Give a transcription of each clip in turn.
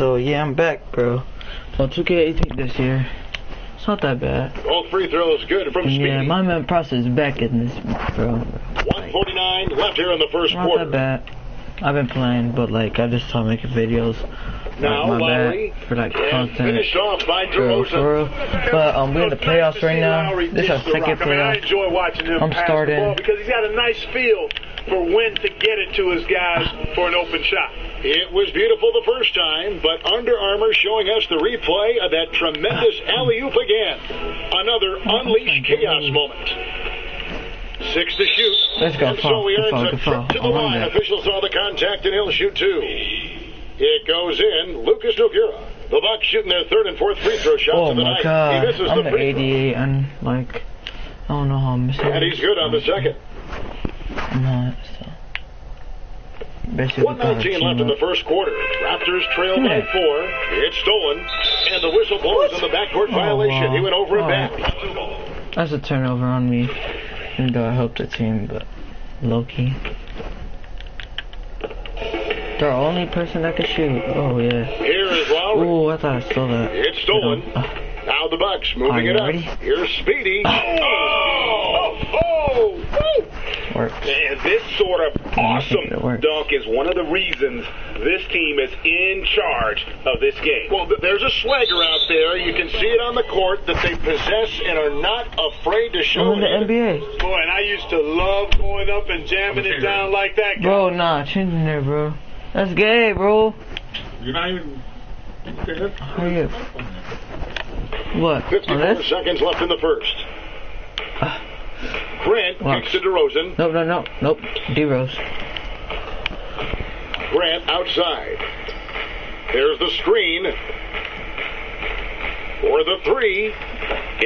So yeah, I'm back, bro. On 2K18 this year. It's not that bad. All free throws good from Speedy. Yeah, my man process is back in this, bro. 1:49 left here in the first Not quarter. that bad. I've been playing, but like I just started making videos. Now my Lowry bad for like and content. finished off by For real. DeRozan. But we're in the playoffs right now. This is our second I playoff. enjoy watching him I'm pass starting. the ball because he's got a nice feel for when to get it to his guys for an open shot. It was beautiful the first time, but Under Armour showing us the replay of that tremendous alley-oop again. Another unleashed chaos moment. 6 to shoot. Let's go. And so he Good earns a foul. trip to the line. Officials saw the contact and he'll shoot 2. It goes in. Lucas Nogueira. The Bucks shooting their third and fourth free throw shots of the night. God. He misses I'm the the free throw. 88 and like I don't know how I'm missing. And he's good on the second. I'm not. So. Basically, 1:19 left in the first quarter. Raptors trail by 4. It's stolen. And the whistle blows on the backcourt violation. wow. He went over and back. That's a turnover on me. Even though I helped the team, but low-key. The only person that can shoot. Oh, yeah. Here is Lowry. Oh, I thought I stole that. It's stolen. Now the Bucks moving it up. Ready? Here's Speedy. Works. And this sort of awesome it works. dunk is one of the reasons this team is in charge of this game. Well, there's a swagger out there. You can see it on the court that they possess and are not afraid to show I'm in the it. NBA. Boy, and I used to love going up and jamming it down like that. Bro, nah, change in there, bro. That's gay, bro. You're not even... Hurry up. What? 54 Oh, this? seconds left in the first. Grant kicks to DeRozan. Nope. D-Rose. Grant outside. There's the screen. For the 3.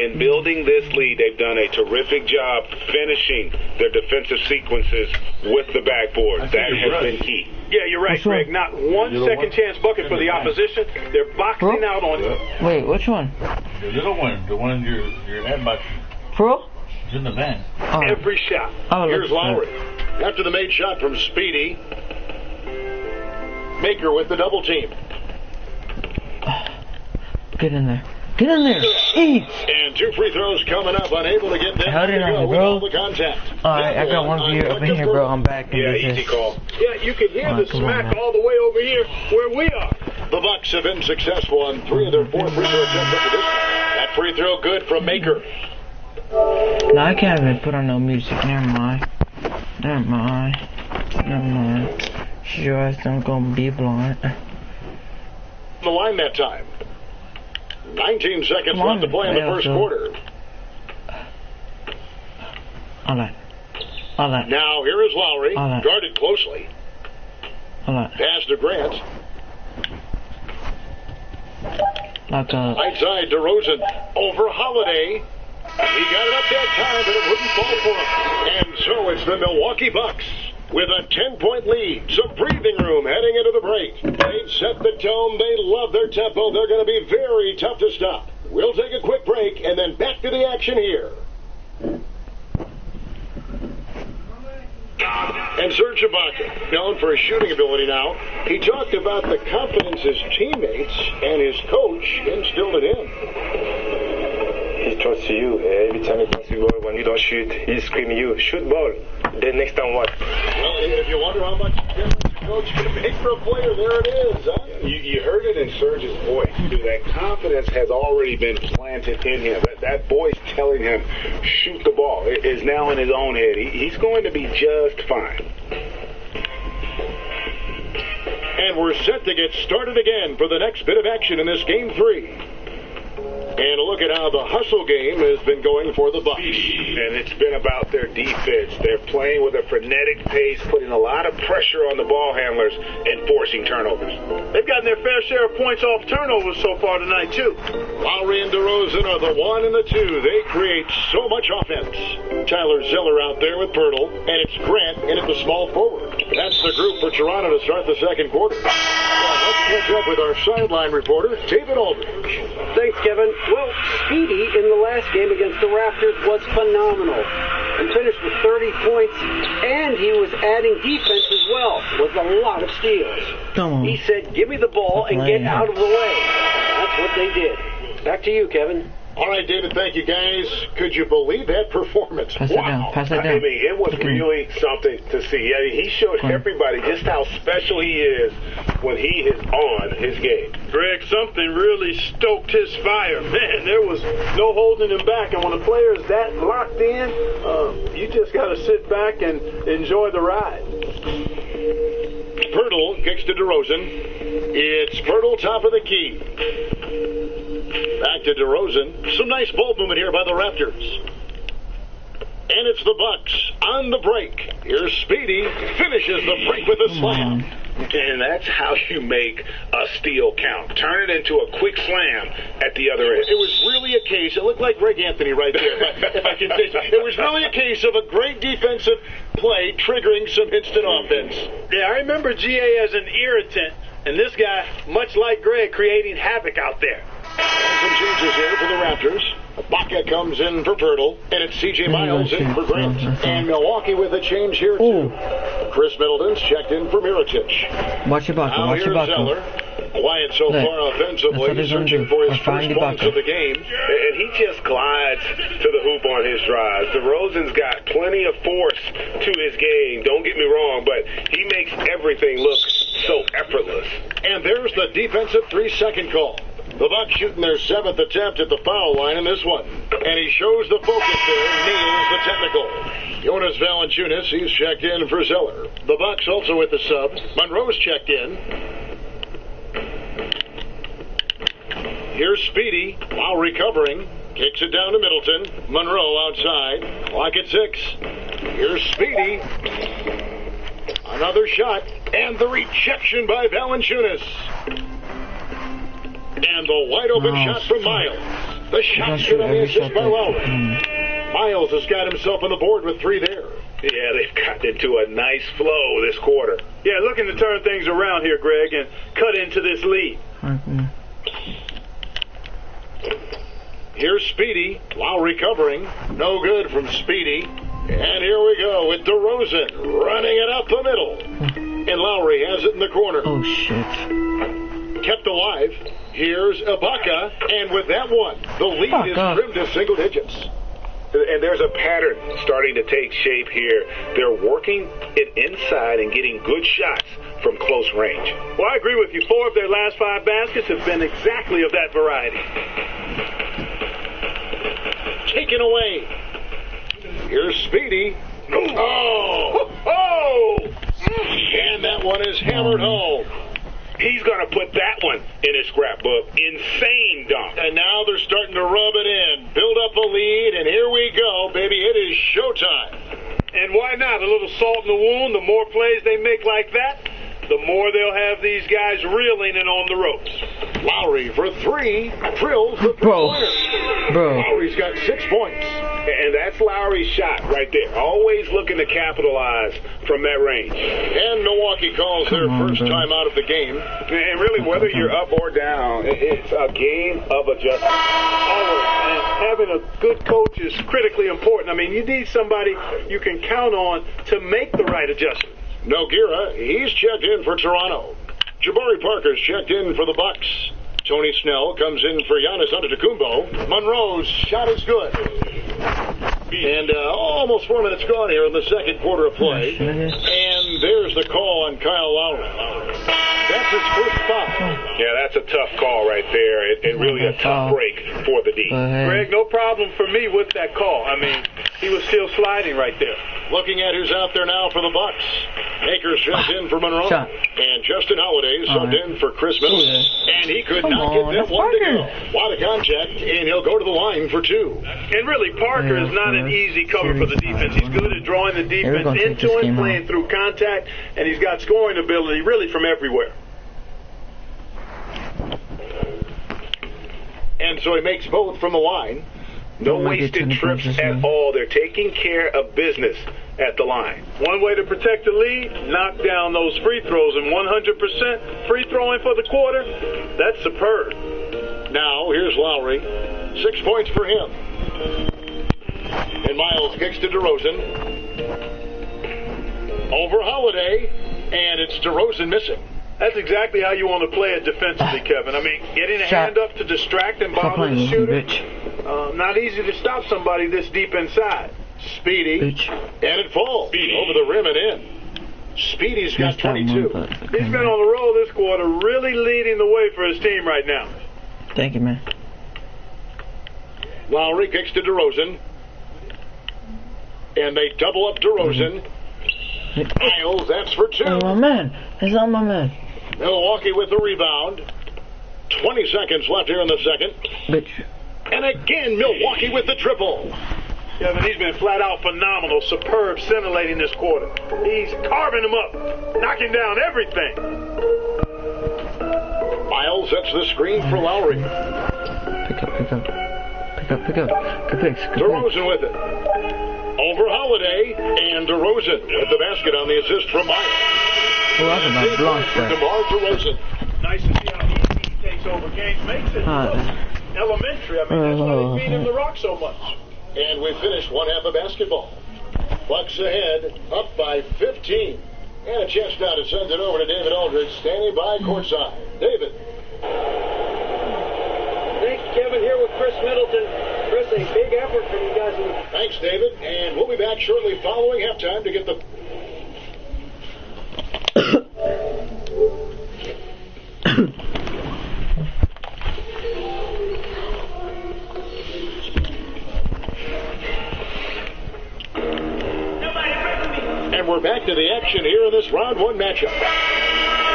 In building this lead, they've done a terrific job finishing their defensive sequences with the backboard. That has been key. Yeah, you're right, Which one? Greg. Not one second chance bucket for the opposition. They're boxing out on it. Wait, which one? The little one, the one in your head box. Pro? It's in the van. Oh. Every shot. Oh, Here's look at Lowry. After the made shot from Speedy. Maker with the double team. that. Get in there. Get in there. Eat. And 2 free throws coming up. Unable to get them Held to it on go me, with bro. all the contact. Alright, I got one view up in here, bro. I'm back in Yeah, business. easy call. Yeah, you can hear Alright, the come on, smack man. all the way over here where we are. The Bucks have been successful on 3 of their 4 free throw attempts up to this point. That free throw good from Maker. No, I can't even put on no music. Never mind. Your ass don't gonna be blind. The line that time. 19 seconds Come on, left to play in the yeah, first so- quarter. All that. Now here is Lowry, All right. guarded closely. Pass to Grant. Like a... Outside DeRozan over Holiday. He got it up that time, but it wouldn't fall for him. And so it's the Milwaukee Bucks with a 10-point lead. Some breathing room heading into the break. They've set the tone. They love their tempo. They're going to be very tough to stop. We'll take a quick break and then back to the action here. And Serge Ibaka, known for his shooting ability now, he talked about the confidence his teammates and his coach instilled in him. He trusts you. Every time he passes the ball, when you don't shoot, he's screaming you, shoot ball. Then next time what? Well, if you wonder how much difference the coach can make for a player, there it is, huh? You heard it in Serge's voice, too. That confidence has already been planted in him. That voice telling him, shoot the ball, is now in his own head. He's going to be just fine. And we're set to get started again for the next bit of action in this Game 3. And look at how the hustle game has been going for the Bucks. And it's been about their defense. They're playing with a frenetic pace, putting a lot of pressure on the ball handlers and forcing turnovers. They've gotten their fair share of points off turnovers so far tonight, too. Lowry and DeRozan are the 1 and the 2. They create so much offense. Tyler Zeller out there with Pirtle, and it's Grant in at the small forward. That's the group for Toronto to start the second quarter. Well, let's catch up with our sideline reporter, David Aldridge. Thanks, Kevin. Well, Speedy in the last game against the Raptors was phenomenal. He finished with 30 points, and he was adding defense as well, with a lot of steals. Come on. He said, give me the ball and get out of the way. That's what they did. Back to you, Kevin. All right, David, thank you, guys. Could you believe that performance? Pass it down. Pass it I down. mean, it was really something to see. I mean, he showed everybody just how special he is when he is on his game. Greg, something really stoked his fire. Man, there was no holding him back. And when a player is that locked in, you just got to sit back and enjoy the ride. Pirtle kicks to DeRozan. It's Pirtle top of the key. Back to DeRozan. Some nice ball movement here by the Raptors. And it's the Bucks on the break. Here's Speedy. Finishes the break with a slam. And that's how you make a steal count. Turn it into a quick slam at the other end. It was really a case, it looked like Greg Anthony right there, if I can say so. It was really a case of a great defensive play triggering some instant offense. Yeah, I remember GA as an irritant, and this guy, much like Greg, creating havoc out there. And some changes here for the Raptors. Baca comes in for Pirtle, and it's C.J. Miles in for Grant. And Milwaukee with a change here, too. Chris Middleton's checked in for Mirotic. Watch your buckle. Now Watch your here's buckle. Zeller. Quiet so far offensively, searching for his first points of the game. And he just glides to the hoop on his drives. DeRozan's got plenty of force to his game, don't get me wrong, but he makes everything look so effortless. And there's the defensive 3-second call. The Bucks shooting their 7th attempt at the foul line in this one. And he shows the focus there, nails the technical. Jonas Valanciunas, he's checked in for Zeller. The Bucks also with the sub. Monroe's checked in. Here's Speedy, while recovering. Kicks it down to Middleton. Monroe outside. Clock at 6. Here's Speedy. Another shot. And the rejection by Valanciunas. And the wide open shot from Miles. The shot's good on the assist by Lowry. Miles has got himself on the board with 3 there. Yeah, they've gotten into a nice flow this quarter. Yeah, looking to turn things around here, Greg, and cut into this lead. Here's Speedy, while recovering. No good from Speedy. And here we go with DeRozan running it up the middle. And Lowry has it in the corner. Oh, shit. Kept alive. Here's Ibaka, and with that one, the lead is trimmed to single digits. And there's a pattern starting to take shape here. They're working it inside and getting good shots from close range. Well, I agree with you. 4 of their last 5 baskets have been exactly of that variety. Taken away. Here's Speedy. Oh! And that one is hammered home. He's going to put that one in his scrapbook. Insane dunk. And now they're starting to rub it in. Build up a lead, and here we go, baby. It is showtime. And why not? A little salt in the wound. The more plays they make like that, the more they'll have these guys reeling and on the ropes. Lowry for 3. Drills the three-pointer. Bro. Lowry's got 6 points. And that's Lowry's shot right there. Always looking to capitalize from that range. And Milwaukee calls their first time out of the game. And really, whether you're up or down, it's a game of adjustment. Always. And having a good coach is critically important. I mean, you need somebody you can count on to make the right adjustment. Nogueira, he's checked in for Toronto. Jabari Parker's checked in for the Bucks. Tony Snell comes in for Giannis Antetokounmpo. Monroe's shot is good. And almost 4 minutes gone here in the second quarter of play. And there's the call on Kyle Lowry. That's his first foul. Yeah, that's a tough call right there. And really a tough break for the D. Greg, no problem for me with that call. I mean, he was still sliding right there. Looking at who's out there now for the Bucks. Akers checked in for Monroe. And Justin Holiday subbed in for Chris Middleton. And he could not get that one to go. A lot of contact, and he'll go to the line for 2. And really, Parker is not an easy cover for the defense. He's good at drawing the defense into him, playing through contact, and he's got scoring ability really from everywhere. And so he makes both from the line. No wasted trips at all. They're taking care of business at the line. One way to protect the lead, knock down those free throws, and 100% free throwing for the quarter, that's superb. Now, here's Lowry. 6 points for him. And Miles kicks to DeRozan. Over Holiday, and it's DeRozan missing. That's exactly how you want to play it defensively, Kevin. I mean, getting a hand up to distract and bother the shooter. Not easy to stop somebody this deep inside. Speedy, and it falls over the rim and in. Speedy's got 22. He's been on the roll this quarter, really leading the way for his team right now. Thank you, man. Lowry kicks to DeRozan. And they double up DeRozan. Miles, that's for 2. Oh, my man. It's not my man. Milwaukee with the rebound. 20 seconds left here in the second. Bitch. And again, Milwaukee with the triple. Kevin, he's been flat out phenomenal, superb, scintillating this quarter. He's carving them up, knocking down everything. Miles sets the screen for Lowry. Pick up. Good picks. DeRozan with it. Over Holiday, and DeRozan with the basket on the assist from Miles. Oh, that's a bad block for DeMar DeRozan. Nice to see how easy he takes over games, makes it elementary. I mean, that's why they beat him the rock so much. And we finished one half of basketball. Bucks ahead, up by 15. And a chance now to send it over to David Aldridge, standing by courtside. David. Thanks, Kevin. Here with Chris Middleton. Chris, a big effort from you guys. Thanks, David. And we'll be back shortly following halftime to get the... And we're back to the action here in this round 1 matchup.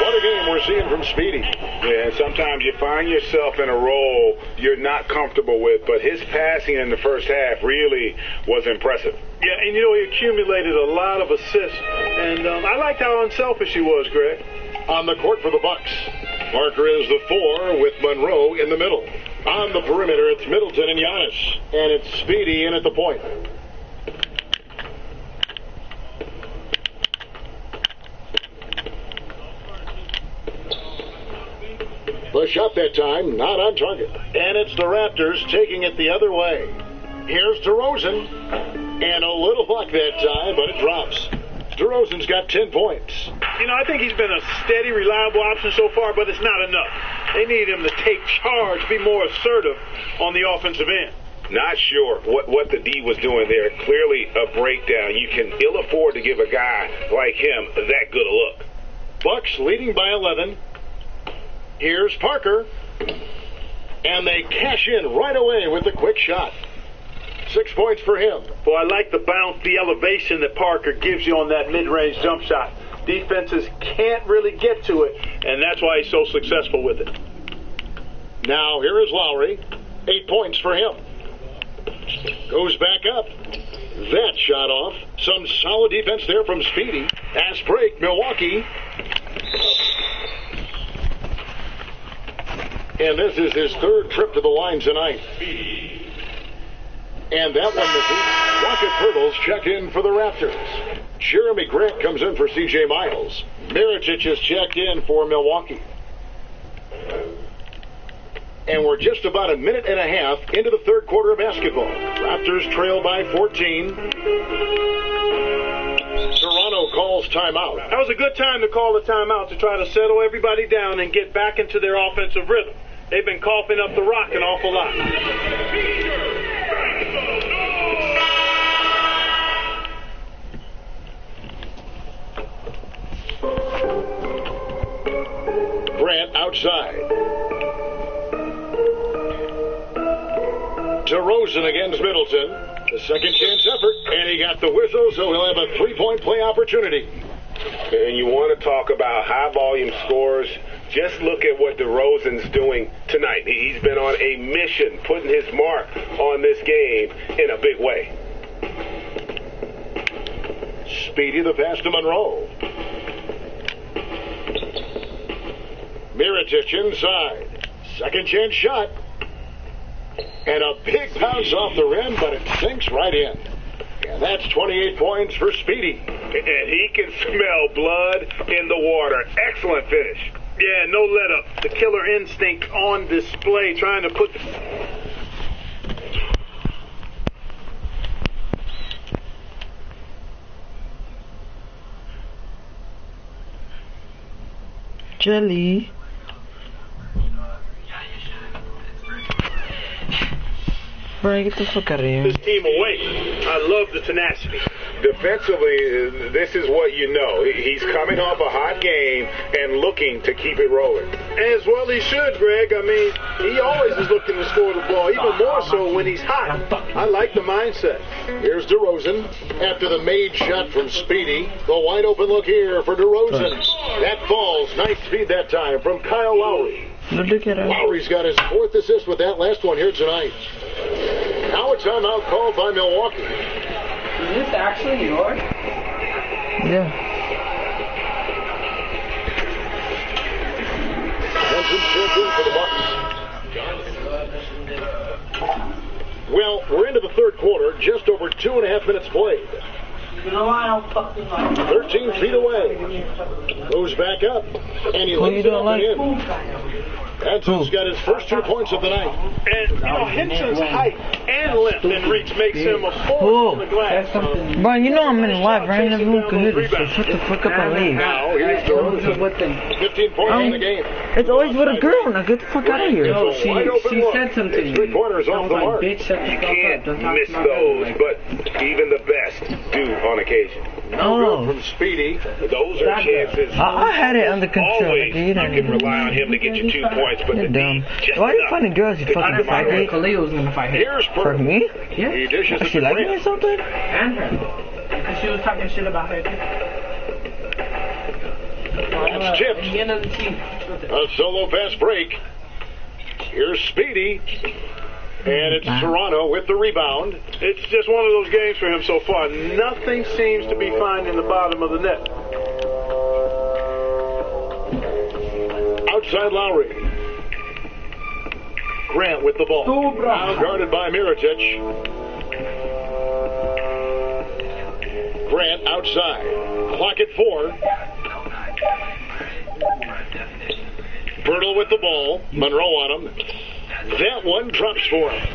What a game we're seeing from Speedy. Yeah, and sometimes you find yourself in a role you're not comfortable with, but his passing in the first half really was impressive. Yeah, and you know, he accumulated a lot of assists, and I liked how unselfish he was, Greg. On the court for the Bucks, Parker is the 4 with Monroe in the middle. On the perimeter, it's Middleton and Giannis, and it's Speedy in at the point. The shot that time, not on target. And it's the Raptors taking it the other way. Here's DeRozan. And a little luck that time, but it drops. DeRozan's got 10 points. You know, I think he's been a steady, reliable option so far, but it's not enough. They need him to take charge, be more assertive on the offensive end. Not sure what the D was doing there. Clearly a breakdown. You can ill afford to give a guy like him that good a look. Bucks leading by 11. Here's Parker. And they cash in right away with the quick shot. 6 points for him. Boy, I like the bounce, the elevation that Parker gives you on that mid-range jump shot. Defenses can't really get to it, and that's why he's so successful with it. Now here is Lowry. 8 points for him. Goes back up. That shot off. Some solid defense there from Speedy. Fast break, Milwaukee. And this is his 3rd trip to the line tonight. And that one misses. Rocket Turtles check in for the Raptors. Jeremy Grant comes in for C.J. Miles. Mirotic is checked in for Milwaukee. And we're just about a minute and a half into the 3rd quarter of basketball. Raptors trail by 14. Toronto calls timeout. That was a good time to call the timeout to try to settle everybody down and get back into their offensive rhythm. They've been coughing up the rock an awful lot. Grant outside. DeRozan against Middleton. The second chance effort, and he got the whistle, so he'll have a 3-point play opportunity. And you want to talk about high volume scores. Just look at what DeRozan's doing tonight. He's been on a mission, putting his mark on this game in a big way. Speedy the pass to Monroe. Mirotic inside. Second chance shot. And a big bounce off the rim, but it sinks right in. And that's 28 points for Speedy. And he can smell blood in the water. Excellent finish. Yeah, no let up. The killer instinct on display, trying to put Jelly. Bro, get the fuck out of here. This team away. I love the tenacity. Defensively, this is what you know. He's coming off a hot game and looking to keep it rolling. As well he should, Greg. I mean, he always is looking to score the ball, even more so when he's hot. I like the mindset. Here's DeRozan after the made shot from Speedy. The wide open look here for DeRozan. That falls. Nice feed that time from Kyle Lowry. Look at her. Lowry's got his 4th assist with that last one here tonight. Now a timeout called by Milwaukee. Is this actually yours? Yeah. Benson checked in for the Bucks. Well, we're into the third quarter, just over 2.5 minutes played. You know I don't fucking like 13 feet away. Moves back up, and he lays it up and in. Hanson's got his first 2 points of the night. And, you know, Henson's height and length and reach makes him a force on the glass. Bro, you know I'm in live, right? Everyone can hear this, so shut the fuck up and leave. Now, here's DeRozan. 15 points in the game. It's always with a girl, now get the fuck out of here. No, she said something. 3 pointers I off was the like, mark. bitch, shut the You fuck up. can't Don't talk miss to my those, brother. but even the best do on occasion. Oh. From Speedy. Those are chances. I had it under control. Always You you don't can even. rely on him to get you 2 points, but You're the dumb. D, just Why are you enough. finding girls, you fucking faggot? Khalil was gonna fight her. Here's For Purtle. me? Yeah. He dishes Does it she to like me or Grant. something? And her. Because she was talking shit about her. That's tipped. The end of the team. A solo fast break. Here's Speedy. And it's Toronto with the rebound. It's just one of those games for him so far. Nothing seems to be finding the bottom of the net. Outside Lowry. Grant with the ball. Now guarded by Mirotic. Grant outside. Clock at 4. Pirtle with the ball. Monroe on him. That one drops for him.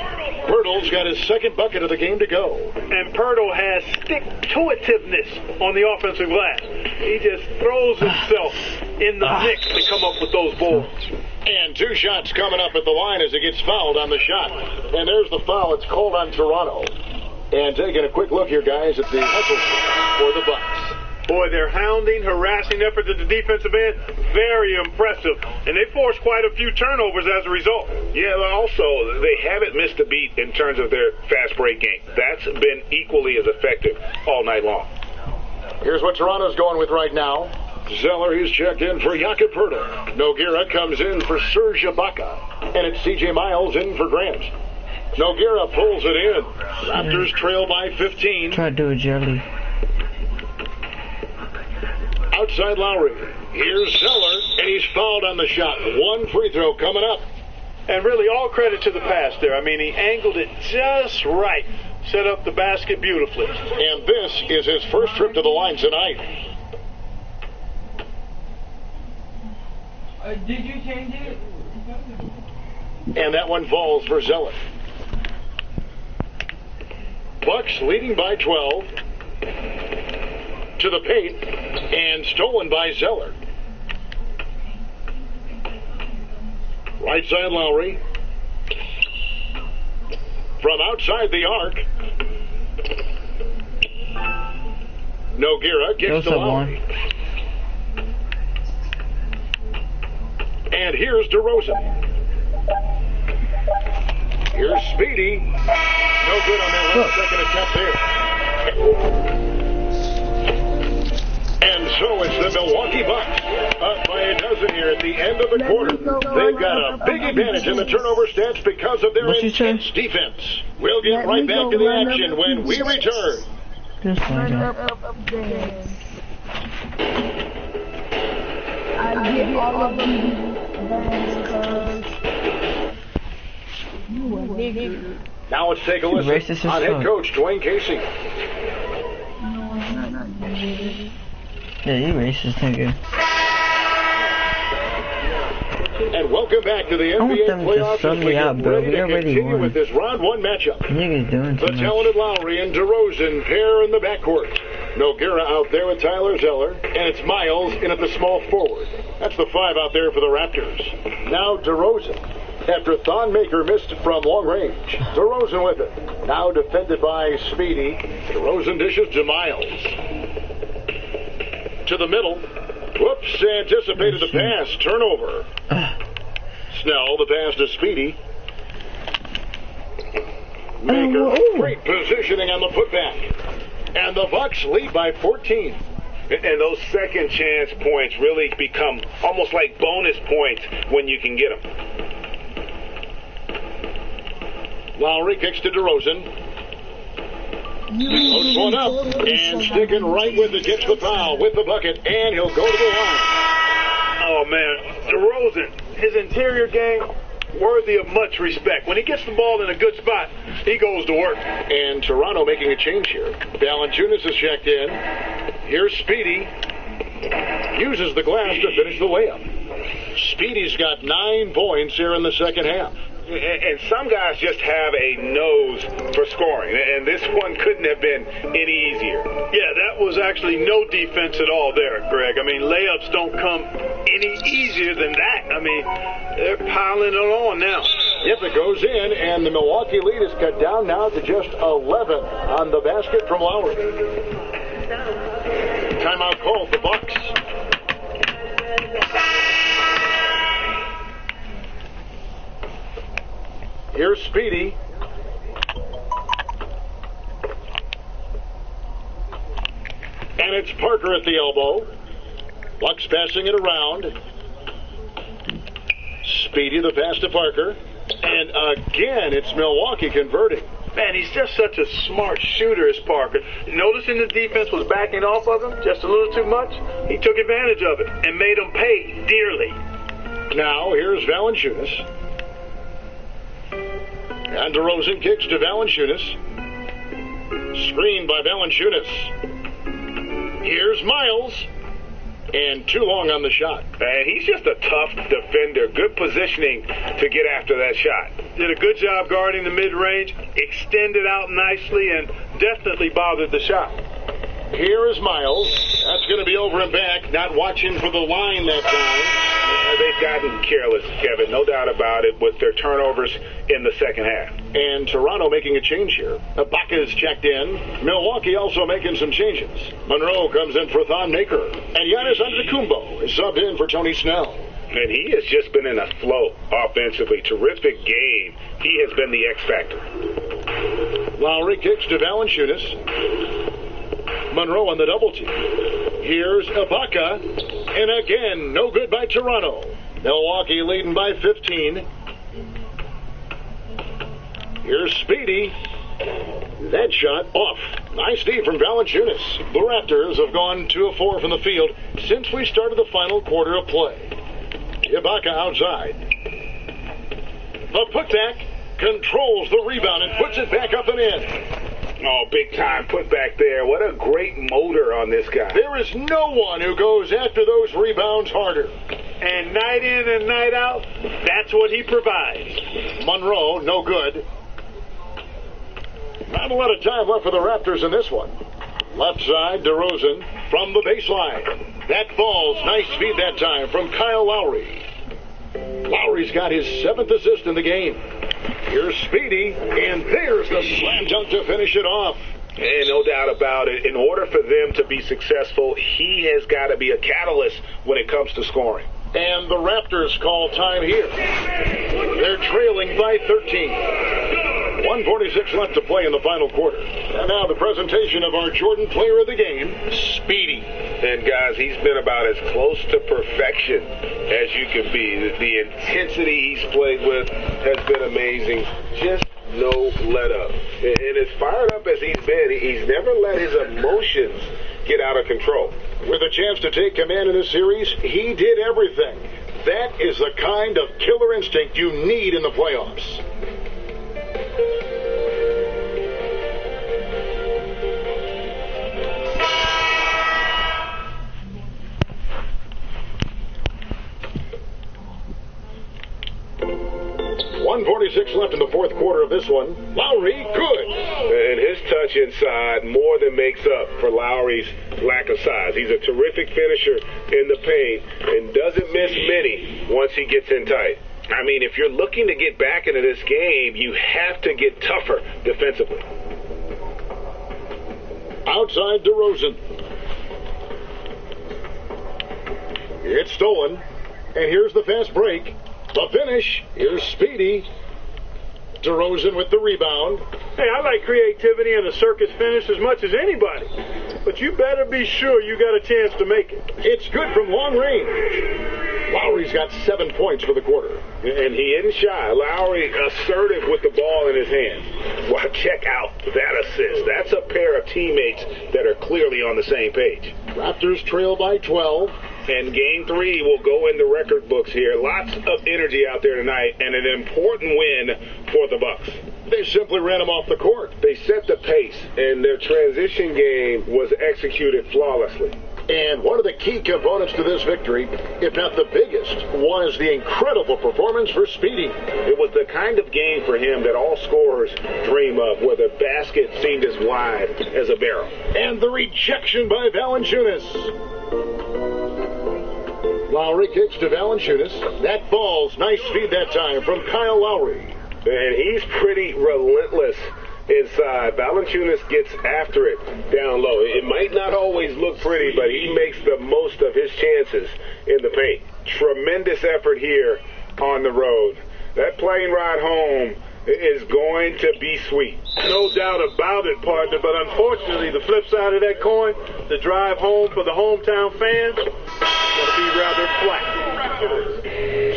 Pirtle's got his second bucket of the game to go. And Pirtle has stick-to-itiveness on the offensive glass. He just throws himself in the mix to come up with those balls. And 2 shots coming up at the line as he gets fouled on the shot. And there's the foul. It's called on Toronto. And taking a quick look here, guys, at the hustle for the Bucks. Boy, their hounding, harassing efforts at the defensive end, very impressive. And they forced quite a few turnovers as a result. Yeah, but also, they haven't missed a beat in terms of their fast break game. That's been equally as effective all night long. Here's what Toronto's going with right now. Zeller, he's checked in for Jakob Pirtle. Nogueira comes in for Serge Ibaka. And it's C.J. Miles in for Grant. Nogueira pulls it in. Raptors trail by 15. Try to do a jelly. Outside Lowry. Here's Zeller, and he's fouled on the shot. 1 free throw coming up. And really, all credit to the pass there. I mean, he angled it just right. Set up the basket beautifully. And this is his first trip to the line tonight. Did you change it? And that one falls for Zeller. Bucks leading by 12. To the paint. And stolen by Zeller. Right side Lowry. From outside the arc. Nogueira gets to Lowry. And here's DeRozan. Here's Speedy. No good on that last second attempt there. And so it's the Milwaukee Bucks up by a dozen here at the end of the quarter. They've got a big advantage in the turnover stats because of their intense defense. We'll get right back to the action when we return. Just like that. I get all of them because you a nigga. Now let's take a listen Racist as on head fuck. coach Dwayne Casey. No, I'm not nigga. Yeah, you racist nigga. And welcome Welcome back to the I want NBA them to playoffs sub as we me get out, bro. ready We to already continue won. with this round one matchup. Niggas doing The too much. talented Lowry and DeRozan pair in the backcourt. Nogueira out there with Tyler Zeller, and it's Miles in at the small forward. That's the 5 out there for the Raptors. Now DeRozan. After Thon Maker missed from long range. DeRozan with it. Now defended by Speedy. DeRozan dishes to Miles. To the middle. Whoops, anticipated the pass. Turnover. Snell, the pass to Speedy. Maker, great positioning on the putback. And the Bucks lead by 14. And those second chance points really become almost like bonus points when you can get them. Lowry kicks to DeRozan. Posts one up and sticking right with it. Gets the foul with the bucket, and he'll go to the line. Oh, man. DeRozan, his interior game, worthy of much respect. When he gets the ball in a good spot, he goes to work. And Toronto making a change here. Valanciunas is checked in. Here's Speedy. Uses the glass to finish the layup. Speedy's got 9 points here in the second half. And some guys just have a nose for scoring, and this one couldn't have been any easier. Yeah, that was actually no defense at all there, Greg. I mean, layups don't come any easier than that. I mean, they're piling it on now. Yep, it goes in, and the Milwaukee lead is cut down now to just 11 on the basket from Lowry. Timeout call for Bucks. Here's Speedy. And it's Parker at the elbow. Bucks passing it around. Speedy, the pass to Parker. And again, it's Milwaukee converting. Man, he's just such a smart shooter as Parker. Noticing the defense was backing off of him just a little too much, he took advantage of it and made them pay dearly. Now, here's Valanciunas. And DeRozan kicks to Valanciunas. Screened by Valanciunas. Here's Miles. And too long on the shot. And he's just a tough defender. Good positioning to get after that shot. Did a good job guarding the mid-range, extended out nicely, and definitely bothered the shot. Here is Miles. That's going to be over and back. Not watching for the line that time. They've gotten careless, Kevin. No doubt about it with their turnovers in the second half. And Toronto making a change here. Ibaka is checked in. Milwaukee also making some changes. Monroe comes in for Thon Maker. And Giannis Antetokounmpo is subbed in for Tony Snell. And he has just been in a flow offensively. Terrific game. He has been the X factor. Lowry kicks to Valanciunas. Monroe on the double team. Here's Ibaka. And again, no good by Toronto. Milwaukee leading by 15. Here's Speedy. That shot off. Nice D from Valanciunas. The Raptors have gone 2 of 4 from the field since we started the final quarter of play. Ibaka outside. The putback controls the rebound and puts it back up and in. Oh, big time put back there. What a great motor on this guy. There is no one who goes after those rebounds harder. And night in and night out, that's what he provides. Monroe, no good. Not a lot of time left for the Raptors in this one. Left side, DeRozan from the baseline. That falls. Nice feed that time from Kyle Lowry. Lowry's got his 7th assist in the game. Here's Speedy, and there's the slam dunk to finish it off. And no doubt about it, in order for them to be successful, he has got to be a catalyst when it comes to scoring. And the Raptors call time here. They're trailing by 13. 1:46 left to play in the final quarter. And now the presentation of our Jordan Player of the Game, Speedy. And guys, he's been about as close to perfection as you can be. The intensity he's played with has been amazing. Just no let up. And as fired up as he's been, he's never let his emotions get out of control. With a chance to take command in this series, he did everything. That is the kind of killer instinct you need in the playoffs. 1:46 left in the fourth quarter of this one. Lowry, good. And his touch inside more than makes up for Lowry's lack of size. He's a terrific finisher in the paint and doesn't miss many once he gets in tight. I mean, if you're looking to get back into this game, you have to get tougher defensively. Outside DeRozan. It's stolen. And here's the fast break. The finish. Here's Speedy. DeRozan with the rebound. Hey, I like creativity and a circus finish as much as anybody. But you better be sure you got a chance to make it. It's good from long range. Lowry's got 7 points for the quarter. And he isn't shy. Lowry assertive with the ball in his hands. Well, check out that assist. That's a pair of teammates that are clearly on the same page. Raptors trail by 12. And Game 3 will go in the record books here. Lots of energy out there tonight, and an important win for the Bucks. They simply ran them off the court. They set the pace, and their transition game was executed flawlessly. And one of the key components to this victory, if not the biggest, was the incredible performance for Speedy. It was the kind of game for him that all scorers dream of, where the basket seemed as wide as a barrel. And the rejection by Valanciunas. Lowry kicks to Valanciunas. That falls. Nice feed that time from Kyle Lowry. And he's pretty relentless inside. Valanciunas gets after it down low. It might not always look pretty, but he makes the most of his chances in the paint. Tremendous effort here on the road. That plane ride home is going to be sweet. No doubt about it, partner, but unfortunately, the flip side of that coin, the drive home for the hometown fans, going to be rather flat.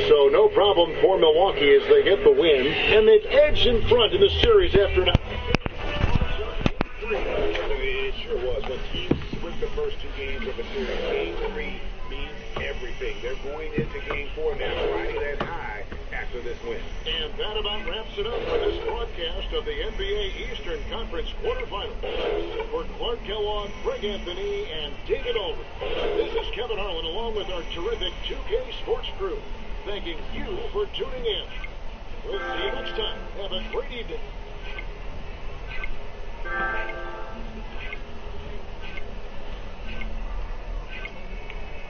So no problem for Milwaukee as they get the win, and they've edged in front in the series after now. It sure was. When teams split the first 2 games of the series, Game 3 means everything. They're going into Game 4 now, riding that high after this win. And that about wraps it up for this broadcast of the NBA Eastern Conference quarterfinals. For Clark Kellogg, Greg Anthony, and David Aldridge, this is Kevin Harlan along with our terrific 2K Sports crew, thanking you for tuning in. We'll see you next time. Have a great evening.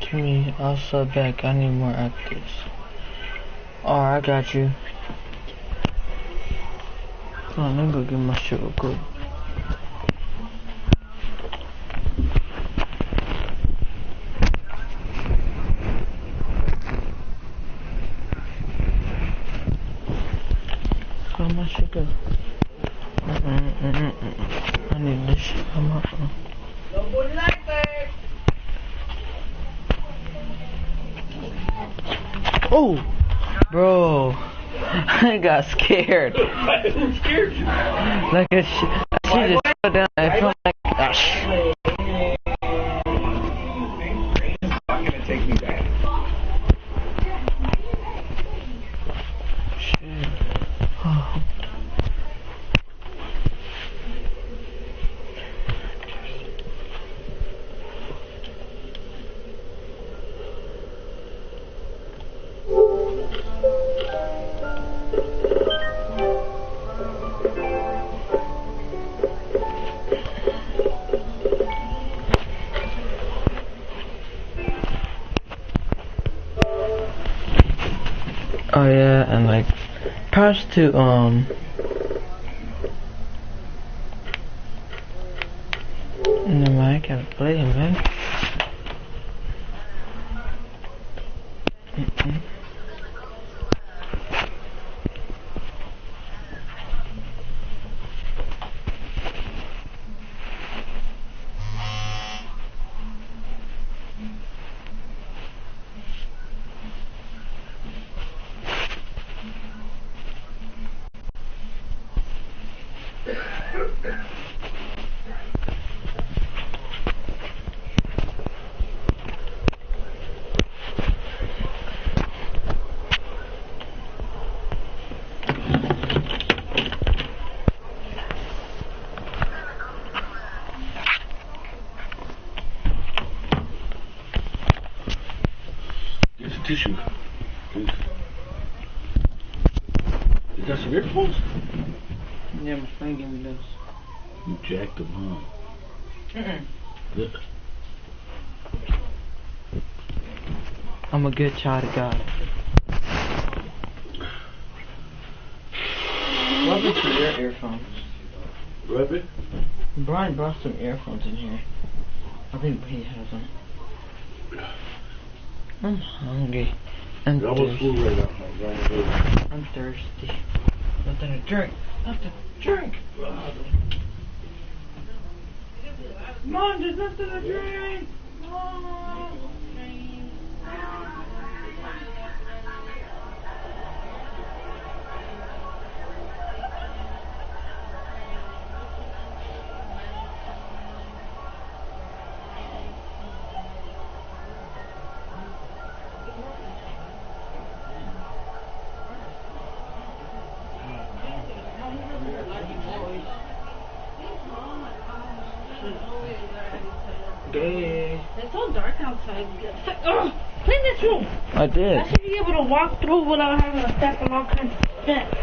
Jimmy, I'll sub back. I need more actors. Oh, I got you. Come on, let me go get my shit real quick. Where my shit go? I need this shit. Come on. Oh, bro, I got scared. Who scared you? Like she just fell down. I felt like, gosh. Not going to take me back. Shit. Oh. Oh yeah, and like, props to no man, I gotta play him, man. Here's a tissue. Please. got some earphones? Yeah, my friend gave me those. You jacked them, huh? Good. I'm a good child of God. What happened to your earphones? Rabbit? Brian brought some earphones in here. I think he has them. I'm hungry. I'm Almost thirsty. full right now. I'm thirsty. Nothing to drink. Nothing to drink. Mom, there's nothing to drink. Mom. Gay. It's so dark outside. Ugh, clean this room. I did. I should be able to walk through without having to step on all kinds of steps.